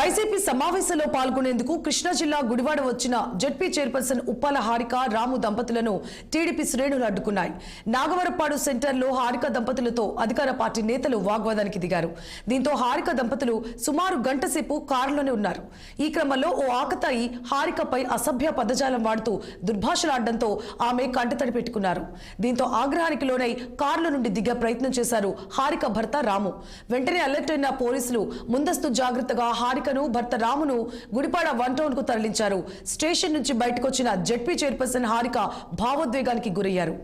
YCP సమావేశంలో పాల్గొనేందుకు కృష్ణా జిల్లా గుడివాడ వచ్చిన జెడ్పీ చైర్పర్సన్ ఉప్పాల హారిక రాము దంపతులను టీడీపీ శ్రేణులు అడ్డుకున్నాయి. నాగవరపాడు సెంటర్లో హారిక దంపతులతో అధికార పార్టీ నేతలు వాగ్వాదానికి దిగారు. దీంతో హారిక దంపతులు సుమారు గంట సేపు కారులోనే ఉన్నారు. ఈ క్రమంలో ఓ ఆకతాయి హారికపై అసభ్య పదజాలం వాడుతూ దుర్భాషలాడడంతో ఆమె కంటతడి పెట్టుకున్నారు. దీంతో ఆగ్రహానికి లోనై కారులో నుండి దిగే ప్రయత్నం చేశారు హారిక భర్త రాము. వెంటనే అలర్ట్ అయిన పోలీసులు ముందస్తు జాగ్రత్తగా హారికను భర్త రామును గుడిపాడ 1 టౌన్ కు తరలించారు. స్టేషన్ నుంచి బయటకు వచ్చిన జెడ్పీ చైర్పర్సన్ హారిక భావోద్వేగానికి గురయ్యారు.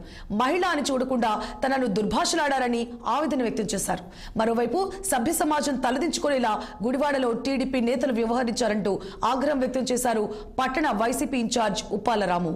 మహిళ అని చూడకుండా తనను దుర్భాషలాడారని ఆవేదన వ్యక్తం చేశారు. మరోవైపు సభ్య సమాజం తలదించుకునేలా గుడివాడలో టీడీపీ నేతలు వ్యవహరించారంటూ ఆగ్రహం వ్యక్తం చేశారు పట్టణ వైసీపీ ఇన్ఛార్జ్ ఉప్పాల రాము.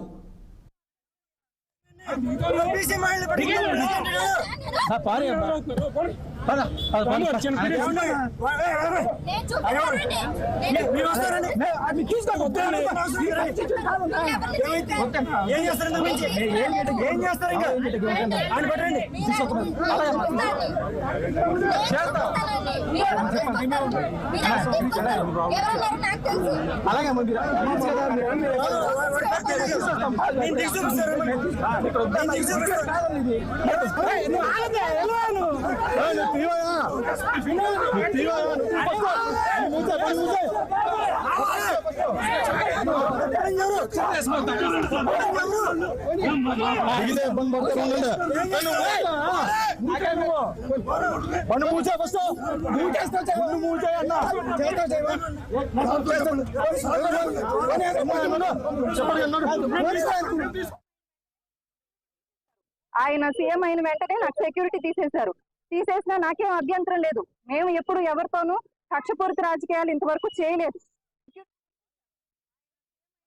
ఆయన సీఎం అయిన వెంటనే నాకు సెక్యూరిటీ తీసేశారు. తీసేసినా నాకేం అభ్యంతరం లేదు. మేము ఎప్పుడు ఎవరితోనూ కక్షపూరిత రాజకీయాలు ఇంతవరకు చేయలేదు.